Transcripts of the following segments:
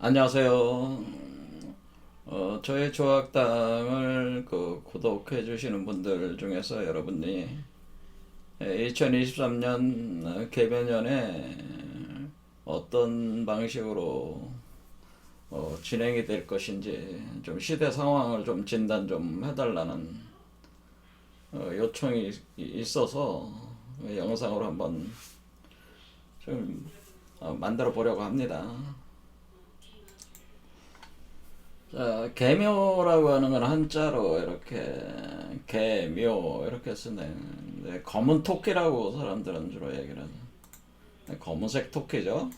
안녕하세요. 저희 조학당을 구독해 주시는 분들 중에서 여러분이 2023년 개변년에 어떤 방식으로 진행이 될 것인지 좀 시대 상황을 좀 진단 좀 해달라는 요청이 있어서 영상으로 한번 좀 만들어 보려고 합니다. 자, 개묘라고 하는 건 한자로 이렇게 개묘 이렇게 쓰네. 근데 검은 토끼라고 사람들은 주로 얘기를 하죠. 검은색 토끼죠.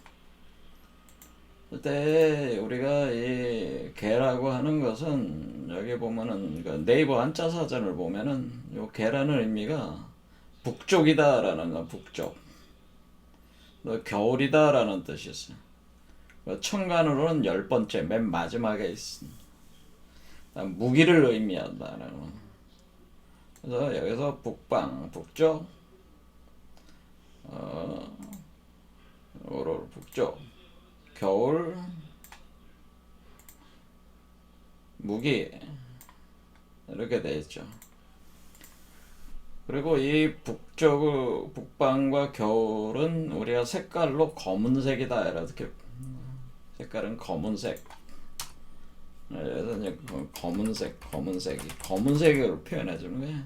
그때 우리가 이 개라고 하는 것은 여기 보면은 그 네이버 한자 사전을 보면은 요 개라는 의미가 북쪽이다라는 거, 북쪽. 겨울이다라는 뜻이 있어요. 천간으로는 열 번째 맨 마지막에 있습니다. 무기를 의미한다는 거. 그래서 여기서 북방, 북쪽, 오로 북쪽, 겨울, 무기 이렇게 돼 있죠. 그리고 이 북방과 겨울은 우리가 색깔로 검은색이다 이렇게 색깔은 검은색. 그래서 이제 검은색을 표현해 주는 거예요.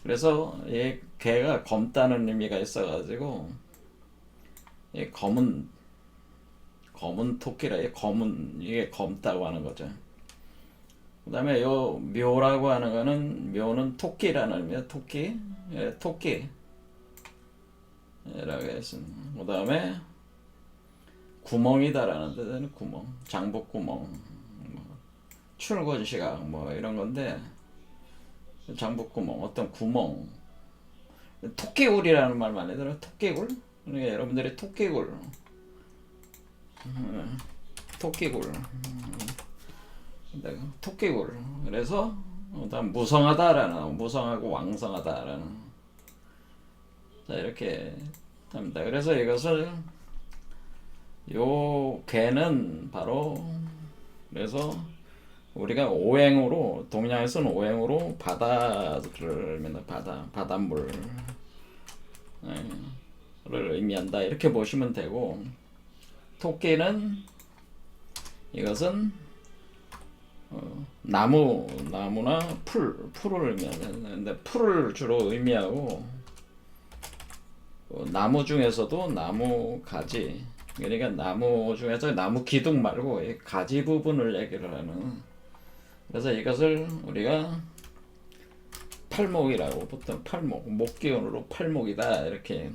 그래서 이 개가 검다는 의미가 있어가지고 이 검은 토끼라 이게 검다고 하는 거죠. 그다음에 요 묘라고 하는 거는 묘는 토끼라는 의미야. 토끼, 토끼라고 했습니다. 그다음에 구멍이다라는 뜻은 구멍, 장북구멍, 출근시각 이런 건데 장북구멍, 어떤 구멍, 토끼굴이라는 말 많이 들어요. 토끼굴. 그러니까 여러분들이 토끼굴, 토끼굴. 그래서 일단 무성하다라는, 무성하고 왕성하다라는, 자 이렇게 합니다. 그래서 이것을 요 개는 바로 그래서 우리가 오행으로 동양에서는 오행으로 바다를 바닷물을 의미한다 이렇게 보시면 되고, 토끼는 이것은 나무나 풀을 의미하는데 풀을 주로 의미하고, 나무 중에서도 나무 가지, 그러니까 나무 중에서 나무 기둥 말고 가지 부분을 얘기를 하는. 그래서 이것을 우리가 팔목이라고, 보통 목기운으로 팔목이다 이렇게.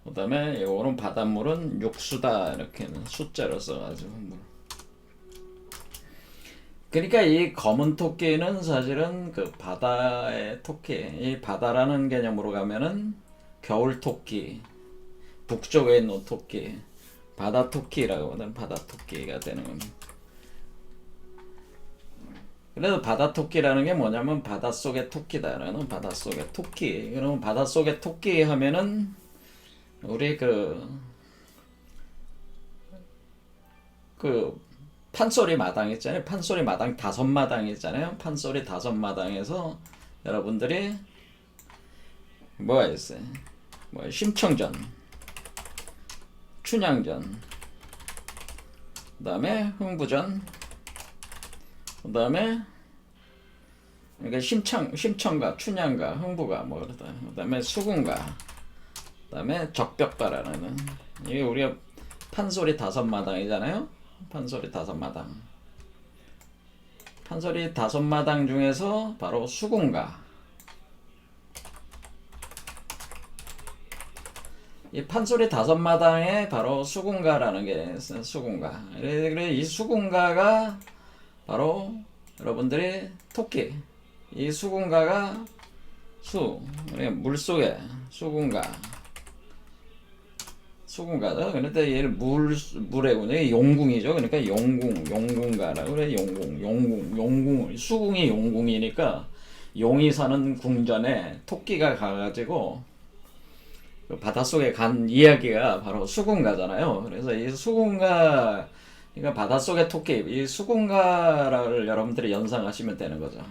그 다음에 이거는 바닷물은 육수다 이렇게 숫자로 써가지고. 그러니까 이 검은 토끼는 사실은 그 바다의 토끼, 이 바다라는 개념으로 가면은 겨울 토끼, 북쪽에 있는 토끼, 바다 토끼라고 하는 바다 토끼가 되는 겁니다. 그래서 바다 토끼라는 게 뭐냐면 바닷속의 토끼다라는, 바닷속의 토끼. 그러면 바닷속의 토끼 하면은 우리 판소리 마당 있잖아요. 판소리 마당 5마당 있잖아요. 판소리 5마당에서 여러분들이 뭐가 있어요? 심청전, 춘향전, 그 다음에 흥부전, 그 다음에 그러니까 심청가, 춘향가, 흥부가 그러다. 그 다음에 수군가, 그 다음에 적벽가라는, 이게 우리가 판소리 5마당이잖아요. 판소리 5마당. 판소리 5마당 중에서 바로 수군가. 이 판소리 5마당에 바로 수군가라는 게 있어요. 수군가. 그래 이 수군가가 바로 여러분들이 토끼. 이 수군가가 물속에 수군가죠. 그런데 얘를 물에 용궁이죠. 그러니까 용궁가라고 그래. 용궁. 수궁이 용궁이니까 용이 사는 궁전에 토끼가 가가지고 그 바닷속에 간 이야기가 바로 수군가잖아요. 그래서 이 수군가, 그러니까 바닷속의 토끼, 이 수군가를 여러분들이 연상하시면 되는 거죠.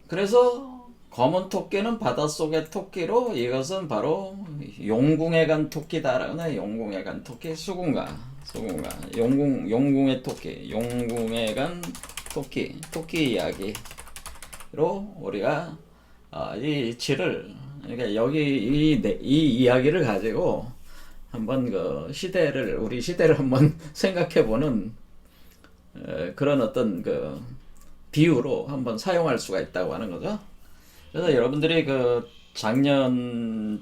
그래서 검은 토끼는 바닷속의 토끼로, 이것은 바로 용궁에 간 토끼다라는, 용궁에 간 토끼, 수군가, 용궁의 토끼, 용궁에 간 토끼 이야기로 우리가 이 이치를, 그러니까 여기 이 이야기를 가지고 한번 그 우리 시대를 한번 생각해보는 그런 어떤 그 비유로 한번 사용할 수가 있다고 하는 거죠. 그래서 여러분들이 그 재작년에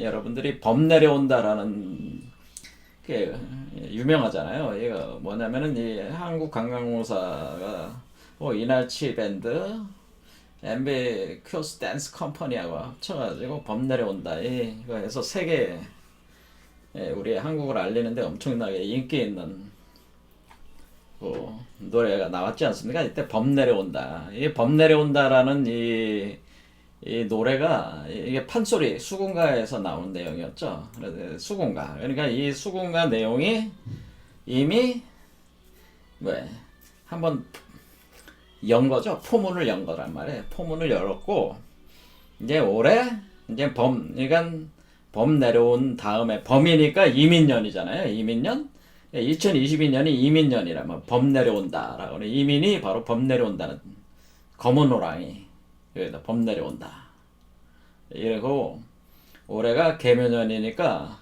여러분들이 범 내려온다라는 게 유명하잖아요. 이거 뭐냐면은 이 한국관광공사가 이날치 밴드, MB 큐스 댄스 컴퍼니하고 합쳐가지고 범 내려온다. 이거에서 세계 우리 한국을 알리는데 엄청나게 인기 있는 그 노래가 나왔지 않습니까? 이때 범 내려온다. 이 범 내려온다라는 이 노래가 이게 판소리 수군가에서 나온 내용이었죠. 그래서 수군가. 그러니까 이 수군가 내용이 이미 한번 연 거죠. 포문을 연 거란 말이에요. 포문을 열었고 이제 올해 이제 그러니까 범 내려온 다음에 범이니까 이민년이잖아요. 이민년. 2022년이 이민년이라면 범 내려온다라고 이민이 바로 범 내려온다는 검은 호랑이 여기다 범 내려온다 이러고 올해가 개묘년이니까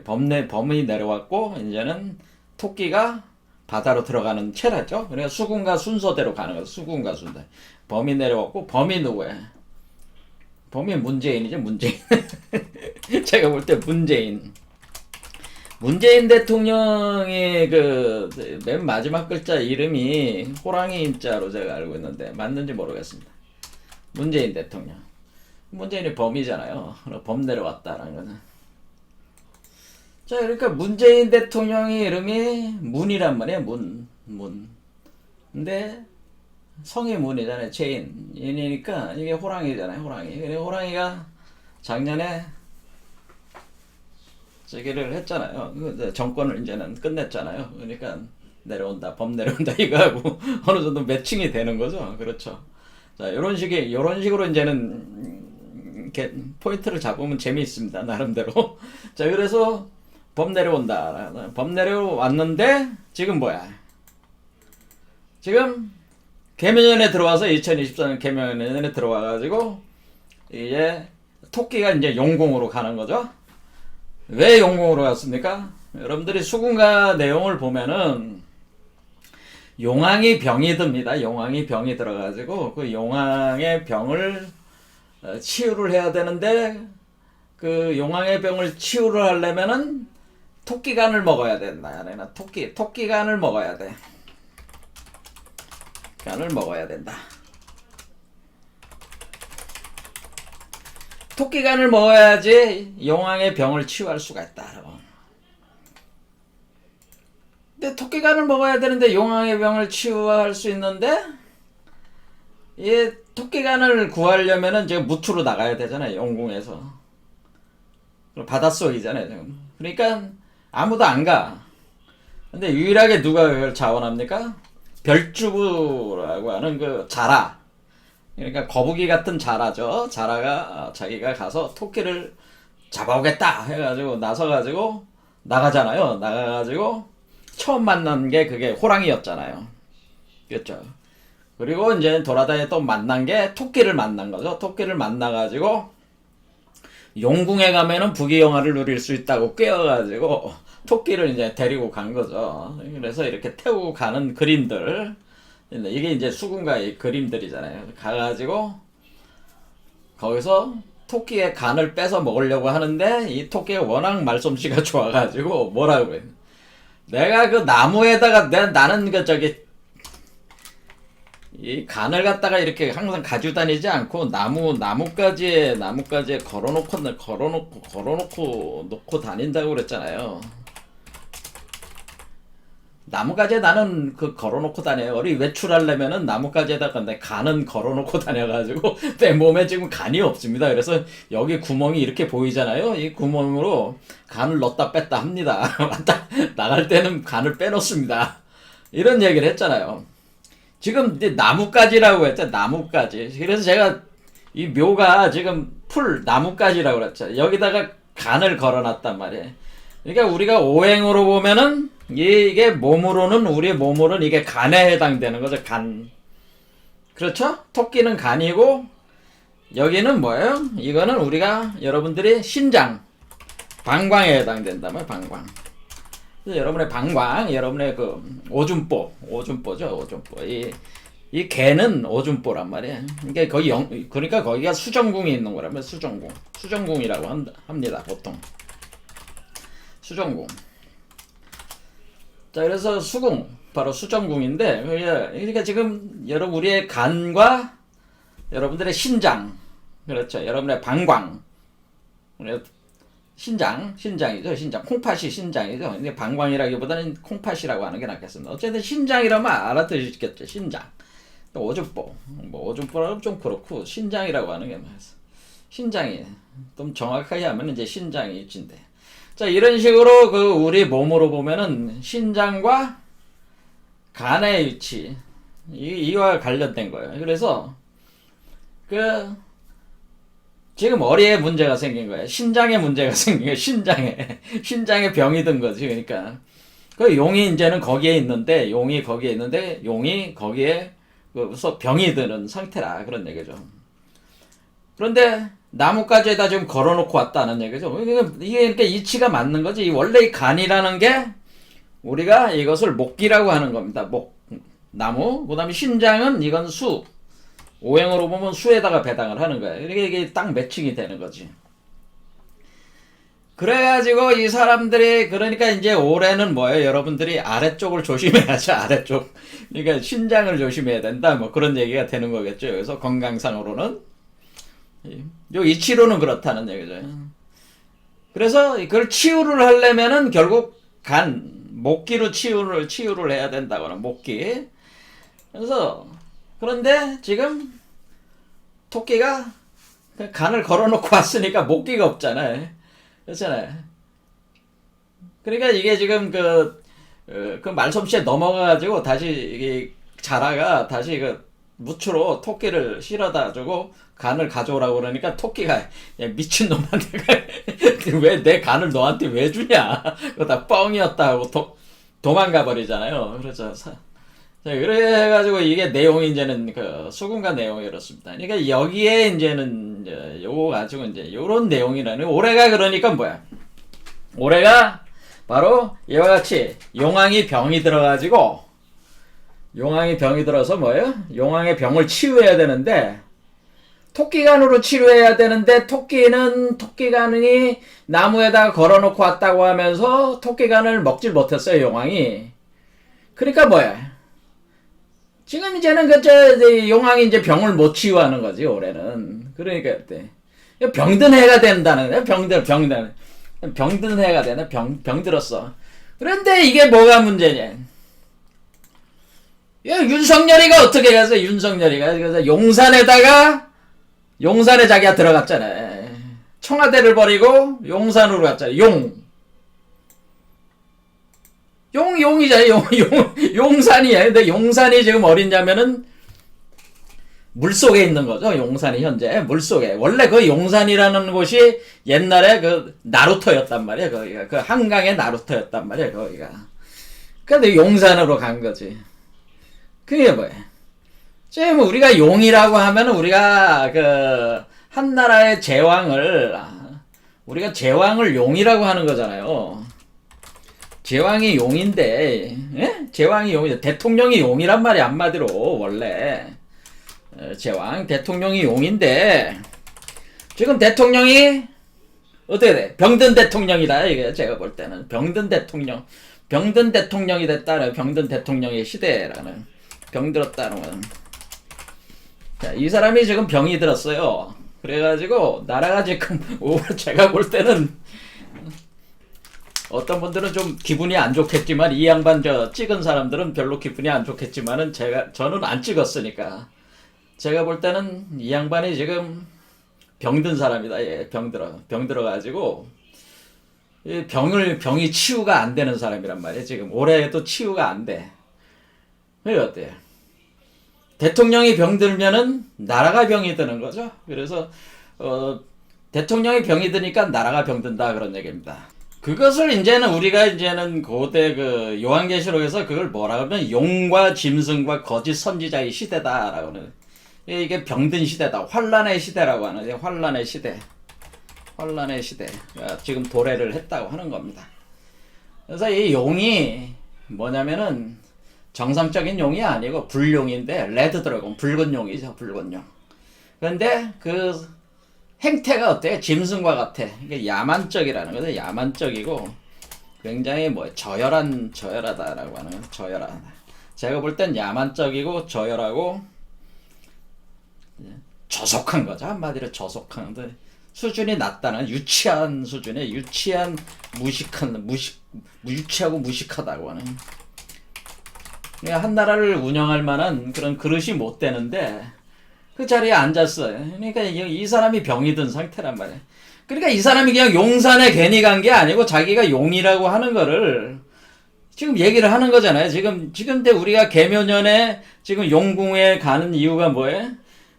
범이 내려왔고 이제는 토끼가 바다로 들어가는 체라죠. 그러니까 수군가 순서대로 가는 거죠. 수군가 순서. 범이 내려왔고 범이 누구예요? 범이 문재인이죠. 문재인. 제가 볼 때 문재인 대통령의 그 맨 마지막 글자 이름이 호랑이 인자로 제가 알고 있는데 맞는지 모르겠습니다. 문재인 대통령. 문재인이 범이잖아요. 범 내려왔다라는 거는. 자, 그러니까 문재인 대통령의 이름이 문이란 말이에요. 문. 근데 성이 문이잖아요. 인이니까 이게 호랑이잖아요. 호랑이. 그리고 호랑이가 작년에 저기를 했잖아요. 정권을 이제는 끝냈잖아요. 그러니까 내려온다, 범 내려온다 이거하고 어느 정도 매칭이 되는 거죠. 그렇죠. 자, 이런 식으로 이제는 포인트를 잡으면 재미있습니다. 나름대로. 자, 그래서 범 내려온다. 범 내려왔는데 지금 뭐야? 지금 개묘년에 들어와서 2024년 개묘년에 들어와가지고 이제 토끼가 이제 용궁으로 가는 거죠. 왜 용궁으로 갔습니까? 여러분들이 수군가 내용을 보면은 용왕이 병이 듭니다. 용왕이 병이 들어가지고 그 용왕의 병을 치유를 해야 되는데 그 용왕의 병을 치유를 하려면은 토끼간을 먹어야 된다. 토끼간을 먹어야 돼. 간을 먹어야 된다. 토끼간을 먹어야지 용왕의 병을 치유할 수가 있다. 근데 토끼간을 먹어야 되는데 용왕의 병을 치유할 수 있는데 이 토끼간을 구하려면은 지금 무트로 나가야 되잖아요. 용궁에서. 바닷속이잖아요. 지금. 그러니까 아무도 안 가. 근데 유일하게 누가 그걸 자원합니까? 별주부라고 하는 그 자라. 그러니까 거북이 같은 자라죠. 자라가 자기가 가서 토끼를 잡아오겠다 해가지고 나서가지고 나가잖아요. 나가가지고 처음 만난 게 그게 호랑이였잖아요. 그렇죠. 그리고 이제 돌아다니 또 만난 게 토끼를 만난 거죠. 토끼를 만나가지고 용궁에 가면은 부귀영화를 누릴 수 있다고 꿰어가지고 토끼를 이제 데리고 간 거죠. 그래서 이렇게 태우고 가는 그림들. 이게 이제 수군가의 그림들이잖아요. 가가지고 거기서 토끼의 간을 뺏어 먹으려고 하는데 이 토끼가 워낙 말솜씨가 좋아가지고 뭐라고 그래. 내가 그 나무에다가 나는 그 이 간을 갖다가 이렇게 항상 가지고 다니지 않고 나뭇가지에 걸어놓고 다닌다고 그랬잖아요. 나뭇가지에 나는 그 걸어놓고 다녀요. 우리 외출하려면은 나뭇가지에다가 내 간은 걸어놓고 다녀가지고 내 몸에 지금 간이 없습니다. 그래서 여기 구멍이 이렇게 보이잖아요. 이 구멍으로 간을 넣었다 뺐다 합니다. 왔다 나갈 때는 간을 빼놓습니다. 이런 얘기를 했잖아요. 지금 이제 나뭇가지라고 했죠. 나뭇가지. 그래서 제가 이 묘가 지금 풀 나뭇가지라고 그랬죠. 여기다가 간을 걸어놨단 말이에요. 그러니까 우리가 오행으로 보면은 이게 몸으로는 우리의 몸으로는 이게 간에 해당되는 거죠. 간. 그렇죠? 토끼는 간이고 여기는 뭐예요? 이거는 우리가 여러분들이 신장, 방광에 해당된다면 방광. 그래서 여러분의 방광, 여러분의 그 오줌보죠. 오줌보. 이 개는 오줌보란 말이에요. 그러니까 그러니까 거기가 수정궁이 있는 거라면 수정궁이라고 합니다. 보통. 수정궁. 자, 그래서 수궁, 바로 수정궁인데, 그러니까 지금 여러분 우리의 간과 여러분들의 신장, 그렇죠. 여러분의 방광, 신장이죠. 신장. 콩팥이 신장이죠. 근데 방광이라기보다는 콩팥이라고 하는 게 낫겠습니다. 어쨌든 신장이라면 알아들으시겠죠. 신장. 오줌보, 뭐 오줌보라고 좀 그렇고 신장이라고 하는 게 맞아요. 신장이 좀 정확하게 하면 이제 신장이 있진데. 자, 이런 식으로 그 우리 몸으로 보면은 신장과 간의 위치 이와 관련된 거예요. 그래서 그 지금 머리에 문제가 생긴 거예요. 신장에 문제가 생긴 거예요. 신장에 병이 든 거지. 그러니까 그 용이 이제는 거기에 있는데 용이 거기에 그래서 병이 드는 상태라 그런 얘기죠. 그런데 나뭇가지에다 지금 걸어놓고 왔다는 얘기죠. 이게 그러니까 이치가 맞는 거지. 원래 이 간이라는 게 우리가 이것을 목기라고 하는 겁니다. 나무. 그 다음에 신장은 이건 수. 오행으로 보면 수에다가 배당을 하는 거예요. 이게 딱 매칭이 되는 거지. 그래가지고 이 사람들이 그러니까 이제 올해는 뭐예요? 여러분들이 아래쪽을 조심해야죠. 아래쪽. 그러니까 신장을 조심해야 된다. 뭐 그런 얘기가 되는 거겠죠. 그래서 건강상으로는. 요 이치로는 그렇다는 얘기죠. 그래서 그걸 치유를 하려면은 결국 목기로 치유를 해야 된다거나 목기. 그래서 그런데 지금 토끼가 간을 걸어놓고 왔으니까 목기가 없잖아요. 그렇잖아요. 그러니까 이게 지금 그 말솜씨에 넘어가가지고 다시 이게 자라가 다시 그 무추로 토끼를 실어다 주고 간을 가져오라고 그러니까 토끼가 야, 미친놈한테 왜 내 간을 너한테 왜 주냐. 그거 다 뻥이었다 하고 도망가 버리잖아요. 그렇죠. 자, 그래가지고 이게 내용이 이제는 그 수군가 내용이 이렇습니다. 그러니까 여기에 이제는 요거 가지고 이제 요런 내용이라는 올해가 그러니까 뭐야? 올해가 바로 이와 같이 용왕이 병이 들어가지고 용왕이 병이 들어서 뭐예요? 용왕의 병을 치유해야 되는데 토끼간으로 치료해야 되는데 토끼간이 나무에다가 걸어놓고 왔다고 하면서 토끼간을 먹질 못했어요. 용왕이. 그러니까 뭐야? 지금 이제는 용왕이 이제 병을 못 치유하는 거지 올해는. 그러니까 어때? 병든 해가 된다는 거야. 병든 해가 되네. 병들었어. 그런데 이게 뭐가 문제냐? 윤석열이가 어떻게 가서 윤석열이가 그래서 용산에 자기가 들어갔잖아. 청와대를 버리고 용산으로 갔잖아. 용이잖아. 용산이야. 근데 용산이 지금 어딨냐면은 물속에 있는 거죠. 용산이 현재 물속에. 원래 그 용산이라는 곳이 옛날에 그 나루토였단 말이야. 거기가 그 한강의 나루토였단 말이야. 거기가. 근데 용산으로 간 거지. 그게 뭐야? 지금 우리가 용이라고 하면 우리가 그 한 나라의 우리가 제왕을 용이라고 하는 거잖아요. 제왕이 용인데, 예? 제왕이 용인데 대통령이 용이란 말이 한마디로 원래 대통령이 용인데 지금 대통령이 어떻게 돼? 병든 대통령이다. 이게 제가 볼 때는 병든 대통령이 됐다는 병든 대통령의 시대라는 병들었다는 건. 자, 이 사람이 지금 병이 들었어요. 그래가지고 나라가 지금 제가 볼 때는 어떤 분들은 좀 기분이 안 좋겠지만 이 양반 저 찍은 사람들은 별로 기분이 안 좋겠지만은 저는 안 찍었으니까 제가 볼 때는 이 양반이 지금 병든 사람이다. 예, 병들어 가지고 이 병이 치유가 안 되는 사람이란 말이에요. 지금 올해도 치유가 안 돼. 왜 어때요? 대통령이 병들면은 나라가 병이 드는 거죠. 그래서 대통령이 병이 드니까 나라가 병든다 그런 얘기입니다. 그것을 이제는 고대 그 요한계시록에서 그걸 뭐라 그러면 용과 짐승과 거짓 선지자의 시대다라고 하는, 이게 병든 시대다, 환란의 시대라고 하는, 환란의 시대, 환란의 시대. 지금 도래를 했다고 하는 겁니다. 그래서 이 용이 뭐냐면은 정상적인 용이 아니고 불용인데, 레드 드래곤, 붉은 용이죠, 붉은 용. 그런데 그 행태가 어때요? 짐승과 같아. 이게 야만적이라는 거죠. 야만적이고 굉장히 저열하다라고 하는 거죠. 저열하다. 제가 볼 땐 야만적이고 저열하고 저속한 거죠. 한마디로 저속한 거. 수준이 낮다는, 유치한 수준의 유치하고 무식하다고 하는. 한 나라를 운영할 만한 그런 그릇이 못 되는데 그 자리에 앉았어요. 그러니까 이 사람이 병이 든 상태란 말이에요. 그러니까 이 사람이 그냥 용산에 괜히 간 게 아니고 자기가 용이라고 하는 거를 지금 얘기를 하는 거잖아요. 지금 근데 우리가 계묘년에 지금 용궁에 가는 이유가 뭐예요?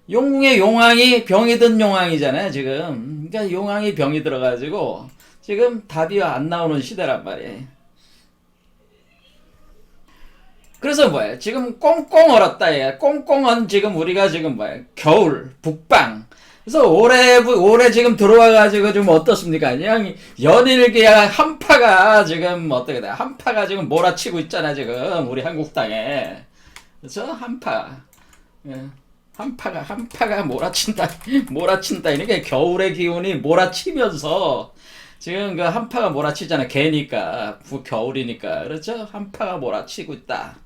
용궁의 용왕이 병이 든 용왕이잖아요, 지금. 그러니까 용왕이 병이 들어가지고 지금 답이 안 나오는 시대란 말이에요. 그래서 뭐예요? 지금 꽁꽁 얼었다, 얘. 꽁꽁은 지금 우리가 지금 뭐예요? 겨울, 북방. 그래서 올해 지금 들어와가지고 좀 어떻습니까? 그냥 연일기야 한파가 지금 어떻게 돼? 한파가 지금 몰아치고 있잖아, 지금. 우리 한국 땅에. 그래서 한파. 한파가 몰아친다. 이렇게 겨울의 기운이 몰아치면서 지금 그 한파가 몰아치잖아. 개니까. 겨울이니까. 그렇죠? 한파가 몰아치고 있다.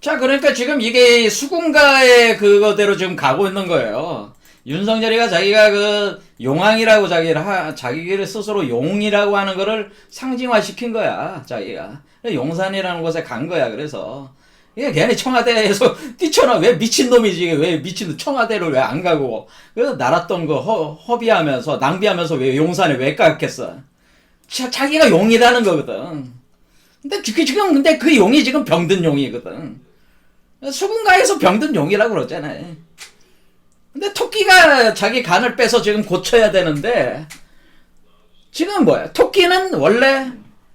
자, 그러니까 지금 이게 수군가의 그거대로 지금 가고 있는 거예요. 윤석열이가 자기가 그 용왕이라고 자기를 스스로 용이라고 하는 거를 상징화 시킨 거야, 자기가. 용산이라는 곳에 간 거야, 그래서. 이게 걔네 청와대에서 뛰쳐나, 왜 미친놈이지, 왜 청와대를 왜 안 가고. 그래서 날았던 거 허비하면서, 낭비하면서 왜 용산에 왜 갔겠어. 자기가 용이라는 거거든. 근데 그 용이 지금 병든 용이거든. 수군가에서 병든 용이라고 그러잖아요. 근데 토끼가 자기 간을 빼서 지금 고쳐야 되는데, 지금 뭐야? 토끼는 원래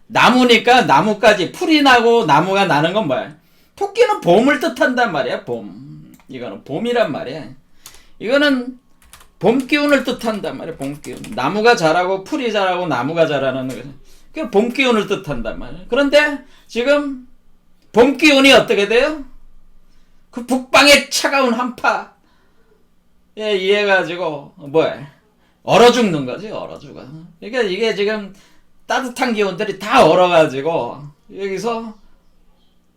나무니까 나무까지 풀이 나고 나무가 나는 건 뭐야? 토끼는 봄을 뜻한단 말이야, 봄. 이거는 봄이란 말이야. 이거는 봄 기운을 뜻한단 말이야, 봄 기운. 나무가 자라고 풀이 자라고 나무가 자라는 거. 그 봄 기운을 뜻한단 말이야. 그런데 지금 봄 기운이 어떻게 돼요? 그 북방의 차가운 한파 에 의해가지고 뭐야? 얼어 죽는 거지, 얼어 죽어. 그러니까 이게 지금 따뜻한 기운들이 다 얼어가지고 여기서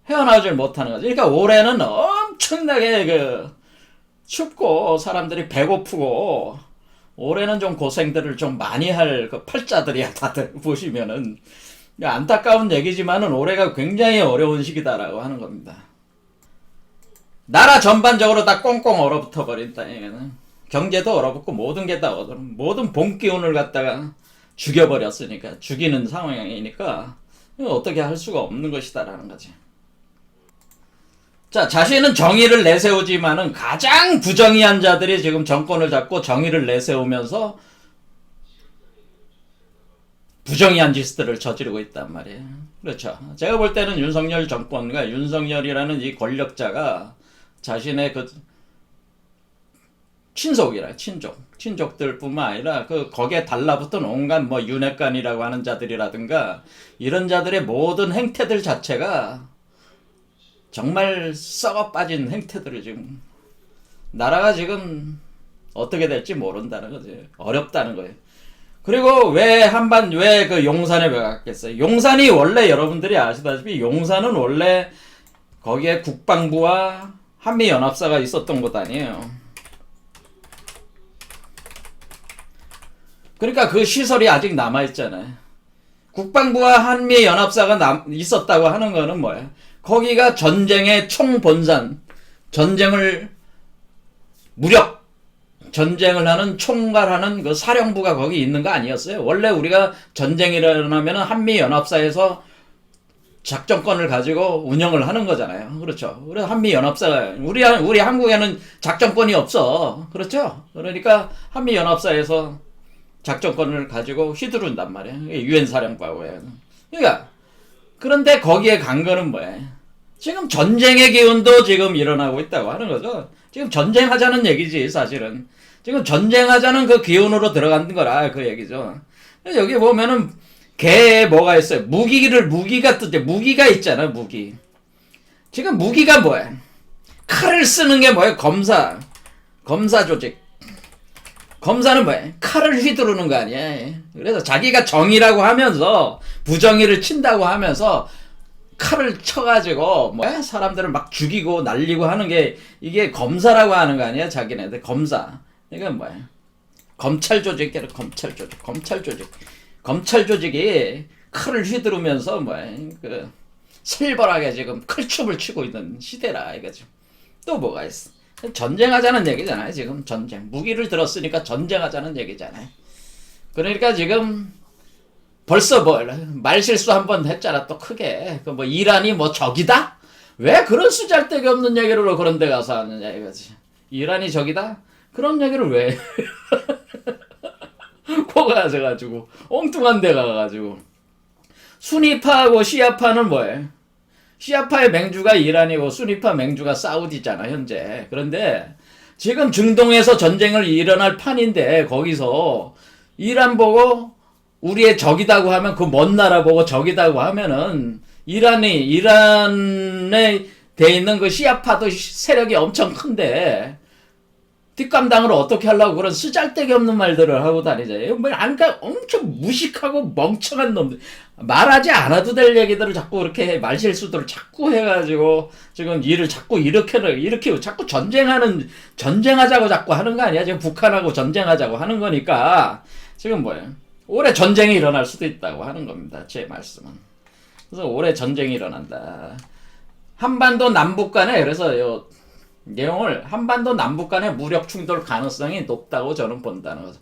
헤어나오질 못하는 거지. 그러니까 올해는 엄청나게 그 춥고 사람들이 배고프고 올해는 좀 고생들을 좀 많이 할 그 팔자들이야, 다들 보시면은. 안타까운 얘기지만은 올해가 굉장히 어려운 시기다라고 하는 겁니다. 나라 전반적으로 다 꽁꽁 얼어붙어 버린다, 이거는. 경제도 얼어붙고 모든 게 다 모든 봄 기운을 갖다가 죽여버렸으니까, 죽이는 상황이니까 어떻게 할 수가 없는 것이다라는 거지. 자, 자신은 정의를 내세우지만은 가장 부정의한 자들이 지금 정권을 잡고 정의를 내세우면서 부정의한 짓들을 저지르고 있단 말이에요. 그렇죠. 제가 볼 때는 윤석열 정권과 윤석열이라는 이 권력자가 자신의 그 친족들 뿐만 아니라 거기에 달라붙은 온갖 윤핵관이라고 하는 자들이라든가 이런 자들의 모든 행태들 자체가 정말 썩어 빠진 행태들을 지금, 나라가 지금 어떻게 될지 모른다는 거지. 어렵다는 거예요. 그리고 왜 그 용산에 왜 갔겠어요? 용산이 원래 여러분들이 아시다시피 용산은 원래 거기에 국방부와 한미연합사가 있었던 곳 아니에요. 그러니까 그 시설이 아직 남아있잖아요. 국방부와 한미연합사가 있었다고 하는 거는 뭐야? 거기가 전쟁의 총본산, 전쟁을 무력 전쟁을 하는 총괄하는 그 사령부가 거기 있는 거 아니었어요? 원래 우리가 전쟁이 일어나면 한미연합사에서 작전권을 가지고 운영을 하는 거잖아요. 그렇죠. 그래서 한미연합사가 우리 한국에는 작전권이 없어. 그렇죠. 그러니까 한미연합사에서 작전권을 가지고 휘두른단 말이야. 유엔 사령부에. 그러니까 그런데 거기에 간 거는 뭐야? 지금 전쟁의 기운도 지금 일어나고 있다고 하는 거죠. 지금 전쟁하자는 얘기지 사실은. 지금 전쟁하자는 그 기운으로 들어간 거라 그 얘기죠. 여기 보면은 개에 뭐가 있어요? 무기가 뜨대. 무기가 있잖아, 무기. 지금 무기가 뭐야? 칼을 쓰는 게 뭐야? 검사 조직. 검사는 뭐야? 칼을 휘두르는 거 아니야. 그래서 자기가 정의라고 하면서 부정의를 친다고 하면서 칼을 쳐가지고 뭐야? 사람들을 막 죽이고 날리고 하는 게 이게 검사라고 하는 거 아니야? 자기네들 검사. 이건 뭐야? 검찰 조직이라 검찰 조직이 칼을 휘두르면서 뭐야? 그 살벌하게 지금 칼춤을 추고 있는 시대라 이거죠. 또 뭐가 있어? 전쟁하자는 얘기잖아요. 지금 전쟁 무기를 들었으니까 전쟁하자는 얘기잖아요. 그러니까 지금 벌써 뭐 말실수 한번 했잖아. 또 크게 그 뭐 이란이 뭐 적이다? 왜 그런 쓰잘데기 없는 얘기를 그런 데 가서 하느냐 이거지. 이란이 적이다? 그런 얘기를 왜 코가 가져가지고 엉뚱한 데 가가지고. 수니파하고 시아파는 뭐예요? 시아파의 맹주가 이란이고 수니파 맹주가 사우디잖아 현재. 그런데 지금 중동에서 전쟁을 일어날 판인데 거기서 이란 보고 우리의 적이다고 하면 그 먼 나라 보고 적이다고 하면은 이란에 돼 있는 그 시아파도 세력이 엄청 큰데 뒷감당을 어떻게 하려고 그런 쓰잘데기 없는 말들을 하고 다니잖아요. 그러니까 엄청 무식하고 멍청한 놈들. 말하지 않아도 될 얘기들을 자꾸 이렇게 말실수들을 자꾸 해가지고 지금 일을 자꾸 이렇게 자꾸 전쟁하자고 자꾸 하는 거 아니야? 지금 북한하고 전쟁하자고 하는 거니까 지금 뭐예요? 올해 전쟁이 일어날 수도 있다고 하는 겁니다. 제 말씀은. 그래서 올해 전쟁이 일어난다. 한반도 남북 간에 그래서 요 내용을 한반도 남북 간의 무력 충돌 가능성이 높다고 저는 본다는 거죠.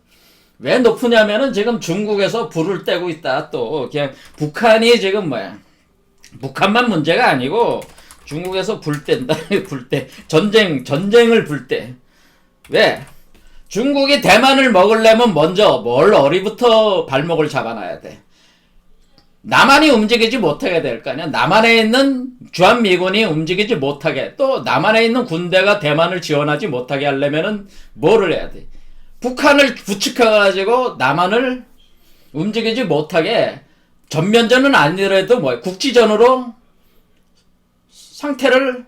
왜 높으냐면은 지금 중국에서 불을 떼고 있다. 또 그냥 북한이 지금 뭐야? 북한만 문제가 아니고 중국에서 불 뗀다. 전쟁을 불 때. 왜? 중국이 대만을 먹으려면 먼저 뭘 어디부터 발목을 잡아놔야 돼? 남한이 움직이지 못하게 될 거 아니야. 남한에 있는 주한미군이 움직이지 못하게, 또 남한에 있는 군대가 대만을 지원하지 못하게 하려면은 뭐를 해야 돼? 북한을 부추겨가지고 남한을 움직이지 못하게 전면전은 아니더라도 뭐 국지전으로 상태를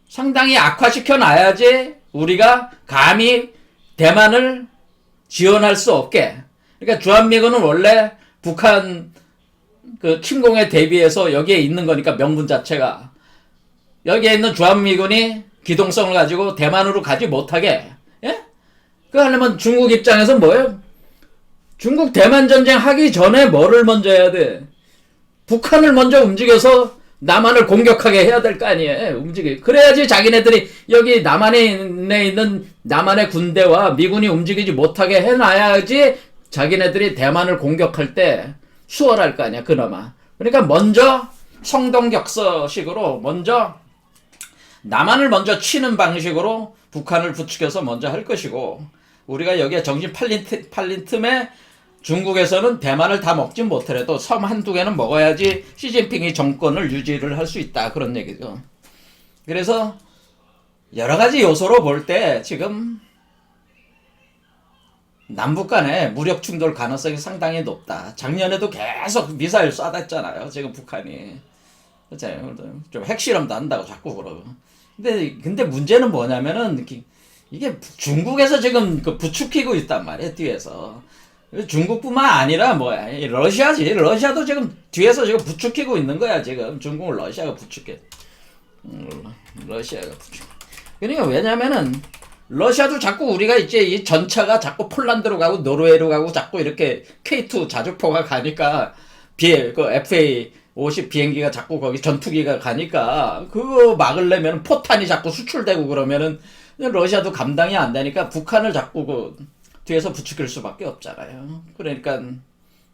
상당히 악화시켜 놔야지 우리가 감히 대만을 지원할 수 없게. 그러니까 주한미군은 원래 북한 그 침공에 대비해서 여기에 있는 거니까 명분 자체가 여기에 있는 주한미군이 기동성을 가지고 대만으로 가지 못하게. 예? 그 하려면 중국 입장에서 뭐예요? 중국 대만 전쟁 하기 전에 뭐를 먼저 해야 돼? 북한을 먼저 움직여서 남한을 공격하게 해야 될 거 아니에요. 그래야지 자기네들이 여기 남한에 있는 남한의 군대와 미군이 움직이지 못하게 해놔야지 자기네들이 대만을 공격할 때 수월할 거 아니야, 그나마. 그러니까 먼저 성동격서식으로 먼저 남한을 먼저 치는 방식으로 북한을 부추겨서 먼저 할 것이고, 우리가 여기에 정신 팔린 틈에 중국에서는 대만을 다 먹진 못하더라도 섬 한두 개는 먹어야지 시진핑이 정권을 유지를 할 수 있다. 그런 얘기죠. 그래서 여러 가지 요소로 볼 때 지금 남북 간의 무력 충돌 가능성이 상당히 높다. 작년에도 계속 미사일 쏴댔잖아요. 지금 북한이. 좀 핵실험도 한다고 자꾸 그러고. 근데 문제는 뭐냐면은 이게 중국에서 지금 그 부추기고 있단 말이에요. 뒤에서. 중국뿐만 아니라 뭐야, 러시아지. 러시아도 지금 뒤에서 지금 부추기고 있는 거야. 지금 중국을 러시아가 부추겨. 러시아가 부추겨. 그러니까 왜냐면은 러시아도 자꾸 우리가 이제 이 전차가 자꾸 폴란드로 가고 노르웨이로 가고 자꾸 이렇게 K2 자주포가 가니까 그 FA-50 비행기가 자꾸 거기 전투기가 가니까 그거 막으려면 포탄이 자꾸 수출되고 그러면은 러시아도 감당이 안 되니까 북한을 자꾸 그 뒤에서 부추길 수밖에 없잖아요. 그러니까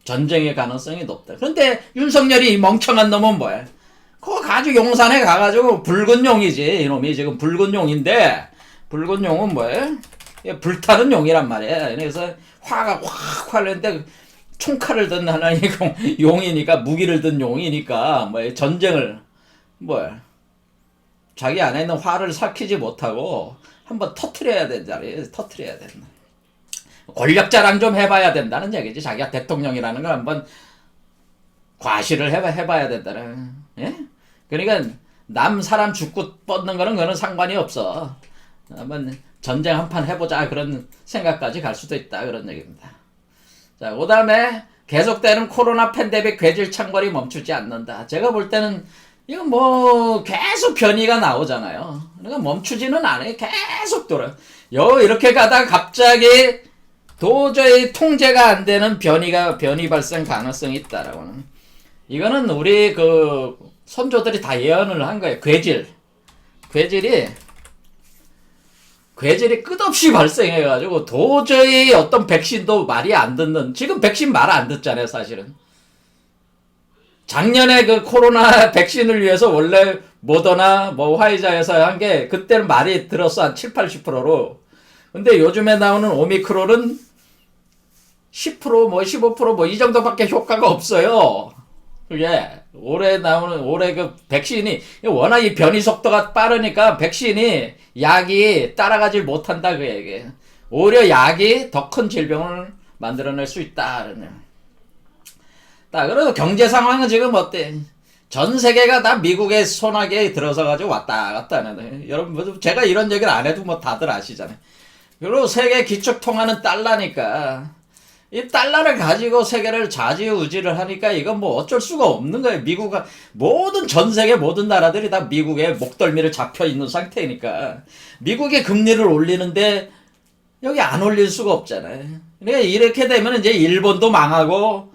전쟁의 가능성이 높다. 그런데 윤석열이 이 멍청한 놈은 뭐야? 그거 가지고 용산에 가가지고 붉은 용이지. 이놈이 지금 붉은 용인데 붉은 용은 뭐야? 불타는 용이란 말이야. 그래서 화가 확 화려는데 총칼을 든 하나의 용이니까 무기를 든 용이니까 뭐 전쟁을 뭐야? 자기 안에 있는 화를 삭히지 못하고 한번 터트려야 된다. 터트려야 된다. 권력 자랑 좀 해봐야 된다는 얘기지. 자기가 대통령이라는 걸 한번 과시를 해봐야 된다는. 예? 그러니까 남 사람 죽고 뻗는 거는 그거는 상관이 없어. 한번 전쟁 한판 해보자 그런 생각까지 갈 수도 있다 그런 얘기입니다. 자, 그 다음에 계속되는 코로나 팬데믹 괴질 창궐이 멈추지 않는다. 제가 볼 때는 이건 뭐 계속 변이가 나오잖아요. 그러니까 멈추지는 않아요. 계속 돌아. 이렇게 가다가 갑자기 도저히 통제가 안 되는 변이 발생 가능성이 있다라고는. 이거는 우리 그 선조들이 다 예언을 한 거예요. 괴질이 끝없이 발생해가지고 도저히 어떤 백신도 말이 안 듣는, 지금 백신 말 안 듣잖아요, 사실은. 작년에 그 코로나 백신을 위해서 원래 모더나 화이자에서 한 게 그때는 말이 들었어. 한 7, 80%로. 근데 요즘에 나오는 오미크론은 10% 15% 이 정도밖에 효과가 없어요. 그게 올해 그 백신이 워낙 이 변이 속도가 빠르니까 백신이 약이 따라가질 못한다 그 얘기. 오히려 약이 더 큰 질병을 만들어낼 수 있다. 그래서 경제 상황은 지금 어때? 전 세계가 다 미국의 손아귀에 들어서 가지고 왔다 갔다 하는. 여러분 제가 이런 얘기를 안 해도 뭐 다들 아시잖아요. 그리고 세계 기축 통화는 달러니까. 이 달러를 가지고 세계를 좌지우지를 하니까 이건 뭐 어쩔 수가 없는 거예요. 전 세계 모든 나라들이 다 미국의 목덜미를 잡혀 있는 상태니까. 미국이 금리를 올리는데 여기 안 올릴 수가 없잖아요. 그러니까 이렇게 되면 이제 일본도 망하고,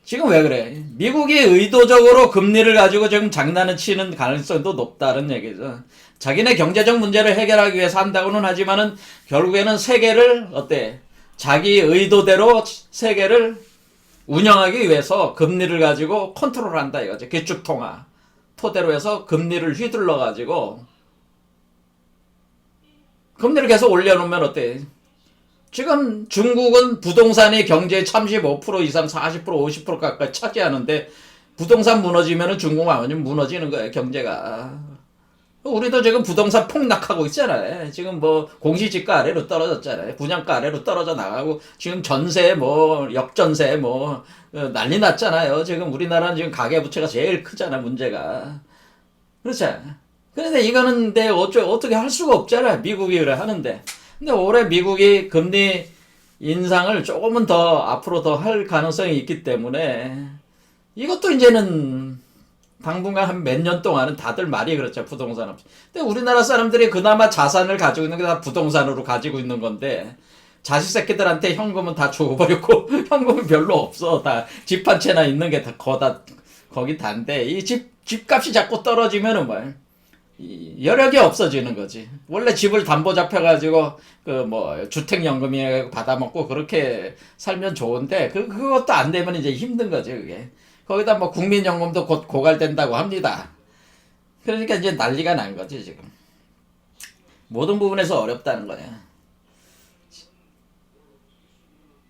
지금 왜 그래? 미국이 의도적으로 금리를 가지고 지금 장난을 치는 가능성도 높다는 얘기죠. 자기네 경제적 문제를 해결하기 위해서 한다고는 하지만은 결국에는 세계를 자기 의도대로 세계를 운영하기 위해서 금리를 가지고 컨트롤한다 이거죠. 기축통화 토대로 해서 금리를 휘둘러 가지고 금리를 계속 올려놓으면 어때? 지금 중국은 부동산이 경제의 35% 이상 40% 50% 가까이 차지하는데 부동산 무너지면은 중국은 완전 무너지는 거예요. 경제가. 우리도 지금 부동산 폭락하고 있잖아요. 지금 공시지가 아래로 떨어졌잖아요. 분양가 아래로 떨어져 나가고 지금 전세 역전세 난리 났잖아요. 지금 우리나라는 지금 가계부채가 제일 크잖아, 문제가. 그렇죠. 그런데 이거는 어떻게 할 수가 없잖아요. 미국이 그래 하는데. 근데 올해 미국이 금리 인상을 조금은 더 앞으로 더 할 가능성이 있기 때문에 이것도 이제는 당분간 한 몇 년 동안은 다들 말이 그렇죠. 부동산 없이. 근데 우리나라 사람들이 그나마 자산을 가지고 있는 게 다 부동산으로 가지고 있는 건데 자식 새끼들한테 현금은 다 줘버렸고 현금이 별로 없어. 다 집 한 채나 있는 게 다 거기 단데 이 집값이 자꾸 떨어지면은 여력이 없어지는 거지. 원래 집을 담보 잡혀가지고 주택연금이 받아먹고 그렇게 살면 좋은데 그것도 안 되면 이제 힘든 거지 그게. 거기다 국민연금도 곧 고갈된다고 합니다. 그러니까 이제 난리가 난 거지 지금. 모든 부분에서 어렵다는 거냐.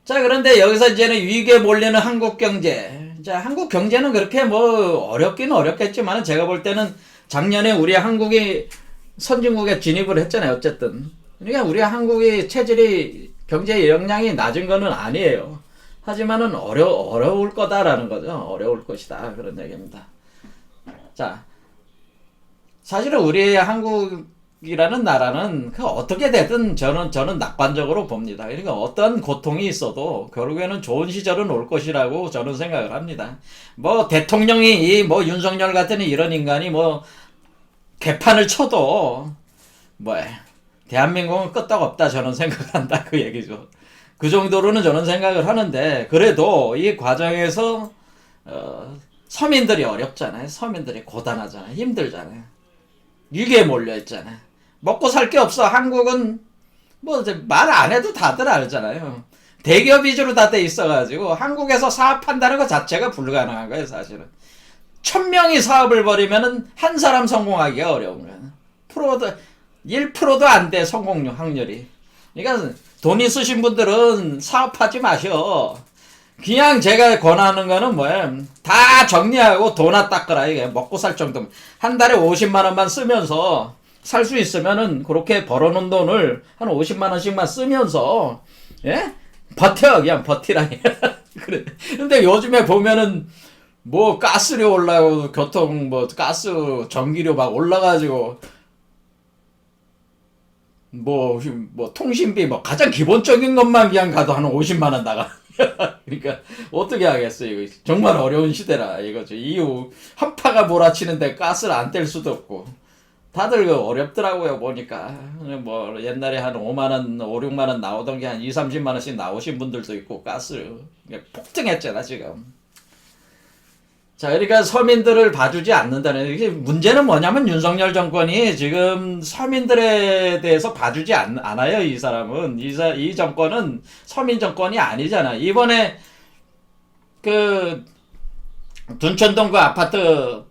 자, 그런데 여기서 이제는 위기에 몰리는 한국 경제. 자, 한국 경제는 그렇게 어렵긴 어렵겠지만 제가 볼 때는 작년에 우리 한국이 선진국에 진입을 했잖아요. 어쨌든. 그러니까 우리 한국이 체질이 경제 역량이 낮은 거는 아니에요. 하지만은 어려울 거다라는 거죠. 어려울 것이다. 그런 얘기입니다. 자, 사실은 우리 한국이라는 나라는 어떻게 되든 저는 낙관적으로 봅니다. 그러니까 어떤 고통이 있어도 결국에는 좋은 시절은 올 것이라고 저는 생각을 합니다. 대통령이 윤석열 같은 이런 인간이 개판을 쳐도 대한민국은 끄떡없다 저는 생각한다 그 얘기죠. 그 정도로는 저는 생각을 하는데 그래도 이 과정에서 서민들이 어렵잖아요. 서민들이 고단하잖아요. 힘들잖아요. 위기에 몰려있잖아요. 먹고 살 게 없어. 한국은 뭐 말 안 해도 다들 알잖아요. 대기업 위주로 다 돼 있어가지고 한국에서 사업한다는 것 자체가 불가능한 거예요. 사실은 1000명이 사업을 벌이면은 한 사람 성공하기가 어려운 거예요. 1%도 안 돼. 성공률 확률이. 그러니까 돈 있으신 분들은 사업하지 마셔. 그냥 제가 권하는 거는 뭐예요? 다 정리하고 돈아 닦으라. 이게 먹고 살 정도면. 한 달에 50만 원만 쓰면서 살 수 있으면은 그렇게 벌어놓은 돈을 한 50만 원씩만 쓰면서, 예? 버텨. 그냥 버티라. 그래. 근데 요즘에 보면은 뭐 가스료 올라가고 교통 뭐 가스 전기료 막 올라가지고 뭐 통신비 뭐 가장 기본적인 것만 그냥 가도 한 50만 원 나가. 그러니까 어떻게 하겠어요. 이거 정말 어려운 시대라 이거죠. 이후 한파가 몰아치는데 가스를 안 뗄 수도 없고 다들 그 어렵더라고요. 보니까 뭐 옛날에 한 5만 원, 5, 6만 원 나오던 게 한 2, 30만 원씩 나오신 분들도 있고 가스 폭등했잖아 지금. 자, 그러니까 서민들을 봐주지 않는다는 이게 문제는 뭐냐면 윤석열 정권이 지금 서민들에 대해서 봐주지 않아요. 이 사람은 이 정권은 서민 정권이 아니잖아. 이번에 그 둔천동 그 아파트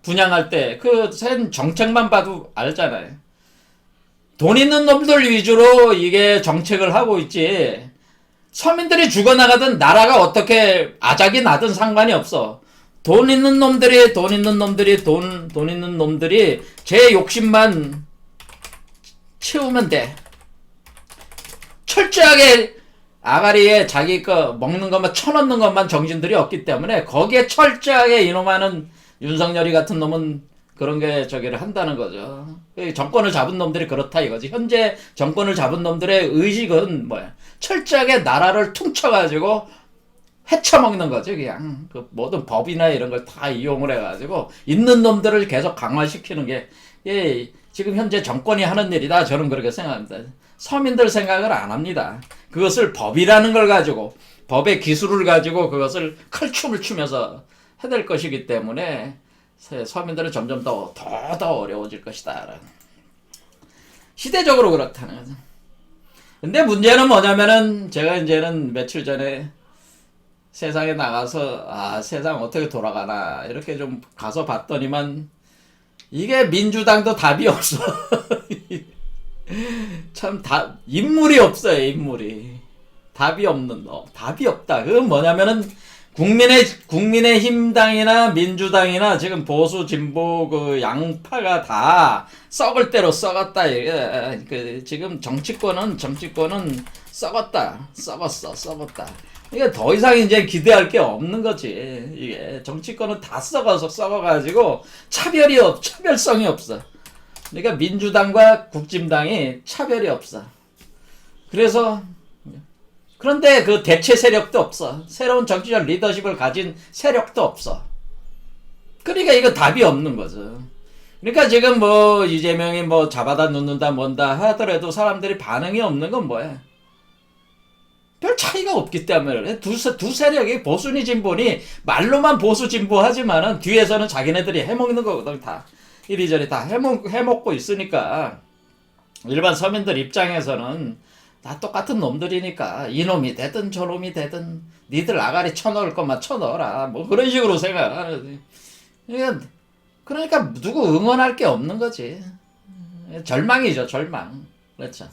분양할 때 그 센 정책만 봐도 알잖아요. 돈 있는 놈들 위주로 이게 정책을 하고 있지. 서민들이 죽어나가든 나라가 어떻게 아작이 나든 상관이 없어. 돈 있는 놈들이 제 욕심만 채우면 돼. 철저하게 아가리에 자기 거 먹는 것만 쳐넣는 것만 정신들이 없기 때문에 거기에 철저하게 이놈하는 윤석열이 같은 놈은 그런 게 저기를 한다는 거죠. 정권을 잡은 놈들이 그렇다 이거지. 현재 정권을 잡은 놈들의 의식은 뭐야? 철저하게 나라를 퉁쳐가지고 헤쳐먹는 거죠. 그냥 그 모든 법이나 이런 걸 다 이용을 해가지고 있는 놈들을 계속 강화시키는 게 지금 현재 정권이 하는 일이다. 저는 그렇게 생각합니다. 서민들 생각을 안 합니다. 그것을 법이라는 걸 가지고 법의 기술을 가지고 그것을 칼춤을 추면서 해낼 것이기 때문에 서민들은 점점 더 어려워질 것이다. 시대적으로 그렇다는 거죠. 근데 문제는 뭐냐면은 제가 이제는 며칠 전에 세상에 나가서 세상 어떻게 돌아가나 이렇게 좀 가서 봤더니만 이게 민주당도 답이 없어. 참 인물이 없어요. 인물이 답이 없다. 그건 뭐냐면은 국민의힘당이나 민주당이나 지금 보수 진보 그 양파가 다 썩을 대로 썩었다. 지금 정치권은 썩었다. 썩었다. 이게 더 이상 이제 기대할 게 없는 거지. 이게 정치권은 다 썩어가지고 차별성이 없어. 그러니까 민주당과 국진당이 차별이 없어. 그런데 그 대체 세력도 없어. 새로운 정치적 리더십을 가진 세력도 없어. 그러니까 이거 답이 없는 거죠. 그러니까 지금 뭐 이재명이 뭐 잡아다 놓는다 뭔다 하더라도 사람들이 반응이 없는 건 뭐야? 별 차이가 없기 때문에 두 세력이 보수니 진보니 말로만 보수 진보 하지만은 뒤에서는 자기네들이 해먹는 거거든. 다 이리저리 다 해먹고 있으니까 일반 서민들 입장에서는 다 똑같은 놈들이니까 이놈이 되든 저놈이 되든 니들 아가리 쳐넣을 것만 쳐넣어라 뭐 그런 식으로 생각하는. 그러니까 누구 응원할 게 없는 거지. 절망이죠. 절망. 그렇죠.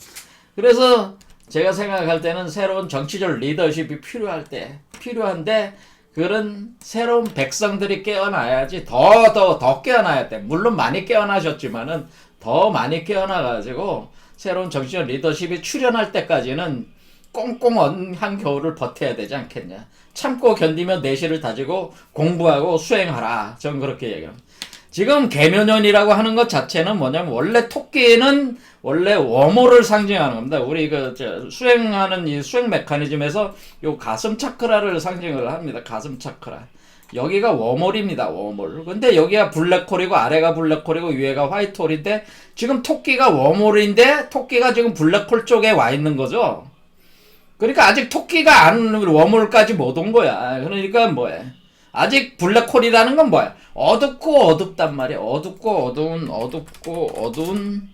그래서 제가 생각할 때는 새로운 정치적 리더십이 필요한데 그런 새로운 백성들이 깨어나야지. 더 깨어나야 돼. 물론 많이 깨어나셨지만은 더 많이 깨어나가지고 새로운 정치적 리더십이 출현할 때까지는 꽁꽁 한겨울을 버텨야 되지 않겠냐. 참고 견디며 내실을 다지고 공부하고 수행하라. 전 그렇게 얘기합니다. 지금 개묘년이라고 하는 것 자체는 뭐냐면 원래 토끼는 원래 워모를 상징하는 겁니다. 우리 수행하는 이 수행 메커니즘에서 요 가슴 차크라를 상징을 합니다. 가슴 차크라. 여기가 워몰입니다. 워몰. 근데 여기가 블랙홀이고 아래가 블랙홀이고 위에가 화이트홀인데 지금 토끼가 워몰인데 토끼가 지금 블랙홀 쪽에 와 있는 거죠. 그러니까 아직 토끼가 안 워몰까지 못 온 거야. 그러니까 뭐야? 아직 블랙홀이라는 건 뭐야? 어둡고 어둡단 말이야. 어둡고 어두운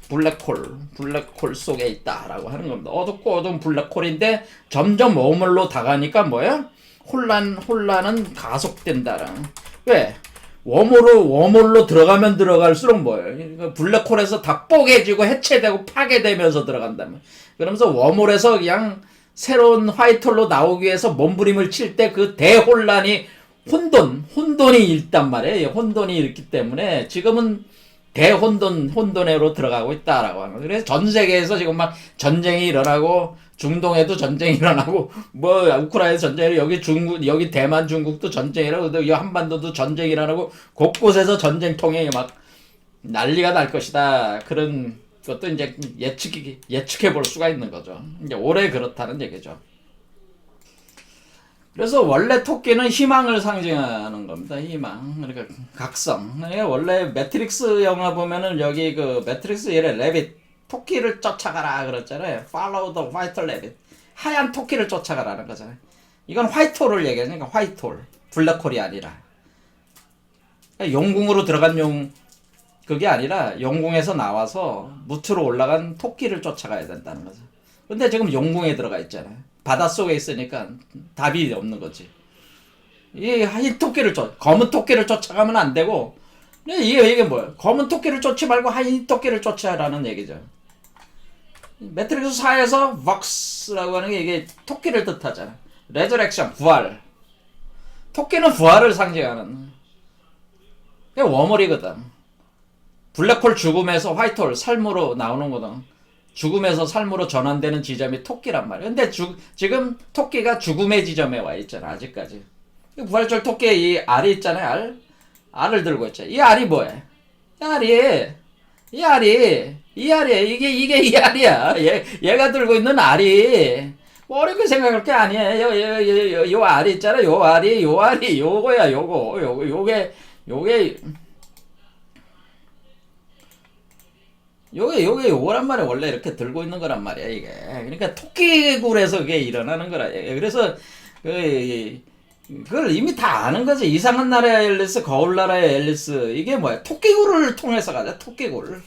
블랙홀 속에 있다라고 하는 겁니다. 어둡고 어두운 블랙홀인데 점점 워물로 다가니까 뭐야? 혼란은 가속된다라는. 왜? 웜홀로 들어가면 들어갈수록 뭐예요? 블랙홀에서 다 뽀개지고 해체되고 파괴되면서 들어간다면. 그러면서 웜홀에서 그냥 새로운 화이트홀로 나오기 위해서 몸부림을 칠 때 그 대혼란이 혼돈이 있단 말이에요. 혼돈이 있기 때문에 지금은 혼돈으로 들어가고 있다라고 하는 거예요. 그래서 전 세계에서 지금 막 전쟁이 일어나고 중동에도 전쟁이 일어나고 뭐 우크라이나 전쟁이 여기 여기 대만 중국도 전쟁이 일어나고 여기 한반도도 전쟁이 일어나고 곳곳에서 전쟁통에 막 난리가 날 것이다. 그런 것도 이제 예측해 볼 수가 있는 거죠. 이제 올해 그렇다는 얘기죠. 그래서 원래 토끼는 희망을 상징하는 겁니다. 희망. 그러니까 각성. 그러니까 원래 매트릭스 영화 보면은 여기 그 매트릭스 예래 레빗 토끼를 쫓아가라 그랬잖아요. Follow the white rabbit. 하얀 토끼를 쫓아가라는 거잖아요. 이건 화이트홀을 얘기하니까 화이트홀. 블랙홀이 아니라. 그러니까 용궁으로 들어간 그게 아니라 용궁에서 나와서 무트로 올라간 토끼를 쫓아가야 된다는 거죠. 근데 지금 용궁에 들어가 있잖아요. 바닷속에 있으니까 답이 없는 거지. 이 검은 토끼를 쫓아가면 안 되고, 이게 뭐야? 검은 토끼를 쫓지 말고 하얀 토끼를 쫓아라는 얘기죠. 매트릭스 4에서 벅스라고 하는 게 이게 토끼를 뜻하잖아. 레저렉션, 부활. 토끼는 부활을 상징하는. 그게 워멀이거든. 블랙홀 죽음에서 화이트홀 삶으로 나오는 거든. 죽음에서 삶으로 전환되는 지점이 토끼란 말이야. 근데 지금 토끼가 죽음의 지점에 와 있잖아, 아직까지. 부활절 토끼의 이 알이 있잖아요, 알을 들고 있잖아. 이 알이 뭐야? 이 알이야. 이게 이 알이야. 얘가 들고 있는 알이. 뭐 어렵게 생각할 게 아니에요. 요 알이 있잖아. 요 알이, 요거야, 요거란 말이야. 원래 이렇게 들고 있는 거란 말이야, 이게. 그러니까 토끼굴에서 그게 일어나는 거라. 그래서, 그걸 이미 다 아는 거지. 이상한 나라의 앨리스, 거울 나라의 앨리스. 이게 뭐야? 토끼굴을 통해서 가자, 토끼굴.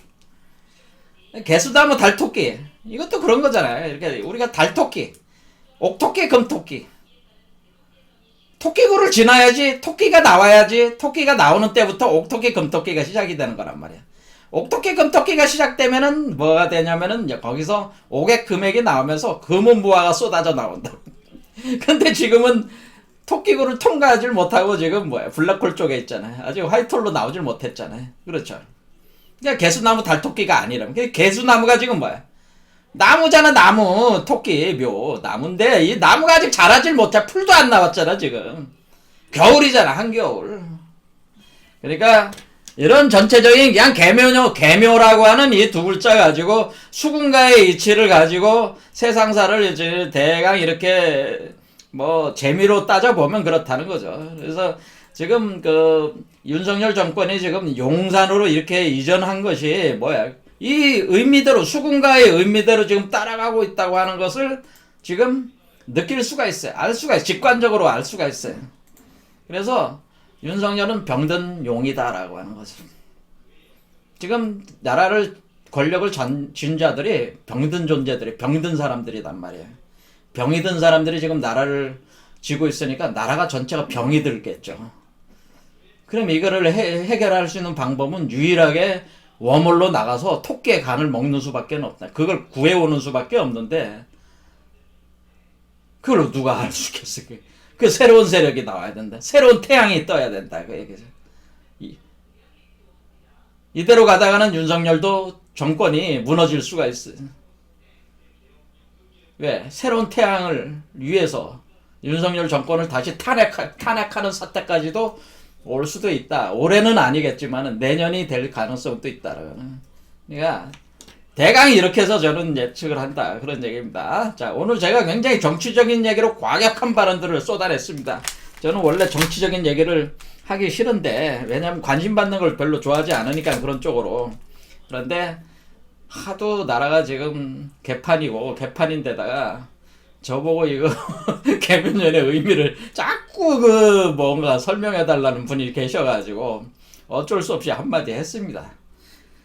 개수나무 달토끼. 이것도 그런 거잖아요. 이렇게 우리가 달토끼, 옥토끼, 금토끼. 토끼굴을 지나야지, 토끼가 나와야지, 토끼가 나오는 때부터 옥토끼, 금토끼가 시작이 되는 거란 말이야. 옥토끼, 금토끼가 시작되면은 뭐가 되냐면은 거기서 옥의 금액이 나오면서 금은 부화가 쏟아져 나온다. 근데 지금은 토끼굴을 통과하지 못하고 지금 뭐야? 블랙홀 쪽에 있잖아요. 아직 화이트홀로 나오질 못했잖아요. 그렇죠. 그러니까 개수나무 달토끼가 아니라. 개수나무가 지금 뭐야? 나무잖아, 나무. 토끼, 묘. 나무인데 이 나무가 아직 자라질 못해. 풀도 안 나왔잖아, 지금. 겨울이잖아, 한겨울. 그러니까 이런 전체적인 그냥 개묘라고 하는 이 두 글자 가지고 수군가의 이치를 가지고 세상사를 이제 대강 이렇게 뭐 재미로 따져보면 그렇다는 거죠. 그래서 지금 그 윤석열 정권이 지금 용산으로 이렇게 이전한 것이 뭐야? 이 의미대로, 수군가의 의미대로 지금 따라가고 있다고 하는 것을 지금 느낄 수가 있어요. 알 수가 있어요. 직관적으로 알 수가 있어요. 그래서 윤석열은 병든 용이다라고 하는 거죠. 지금 나라를, 권력을 쥔 자들이 병든 존재들이, 병든 사람들이란 말이에요. 병이 든 사람들이 지금 나라를 쥐고 있으니까 나라가 전체가 병이 들겠죠. 그럼 이거를 해결할 수 있는 방법은 유일하게 워멀로 나가서 토끼의 간을 먹는 수밖에 없다. 그걸 구해오는 수밖에 없는데 그걸 누가 할 수 있겠어. 그 새로운 세력이 나와야 된다. 새로운 태양이 떠야 된다. 그 얘기죠. 이대로 가다가는 윤석열도 정권이 무너질 수가 있어요. 왜? 새로운 태양을 위해서 윤석열 정권을 다시 탄핵하는 사태까지도 올 수도 있다. 올해는 아니겠지만 내년이 될 가능성도 있다. 그러니까 대강 이렇게 해서 저는 예측을 한다. 그런 얘기입니다. 자, 오늘 제가 굉장히 정치적인 얘기로 과격한 발언들을 쏟아냈습니다. 저는 원래 정치적인 얘기를 하기 싫은데, 왜냐면 관심 받는 걸 별로 좋아하지 않으니까 그런 쪽으로. 그런데 하도 나라가 지금 개판인데다가 저보고 이거 개면연의 의미를 자꾸 그 뭔가 설명해 달라는 분이 계셔가지고 어쩔 수 없이 한마디 했습니다.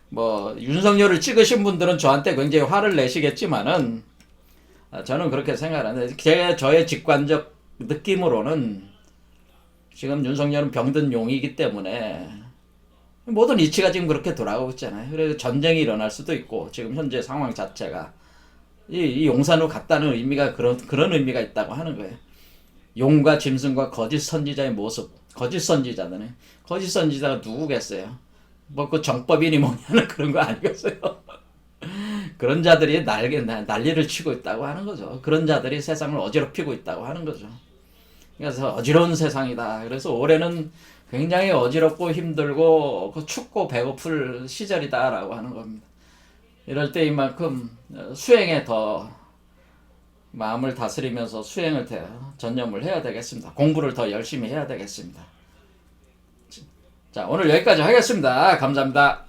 뭐 윤석열을 찍으신 분들은 저한테 굉장히 화를 내시겠지만은 저는 그렇게 생각하는데 저의 직관적 느낌으로는 지금 윤석열은 병든 용이기 때문에 모든 이치가 지금 그렇게 돌아가고 있잖아요. 그래서 전쟁이 일어날 수도 있고 지금 현재 상황 자체가 이 용산으로 갔다는 의미가 그런 의미가 있다고 하는 거예요. 용과 짐승과 거짓 선지자의 모습, 거짓 선지자들은 거짓 선지자가 누구겠어요? 뭐 그 정법이니 뭐냐는 그런 거 아니겠어요? 그런 자들이 난리를 치고 있다고 하는 거죠. 그런 자들이 세상을 어지럽히고 있다고 하는 거죠. 그래서 어지러운 세상이다. 그래서 올해는 굉장히 어지럽고 힘들고 춥고 배고플 시절이다라고 하는 겁니다. 이럴 때 이만큼 수행에 더 마음을 다스리면서 수행을 전념을 해야 되겠습니다. 공부를 더 열심히 해야 되겠습니다. 자, 오늘 여기까지 하겠습니다. 감사합니다.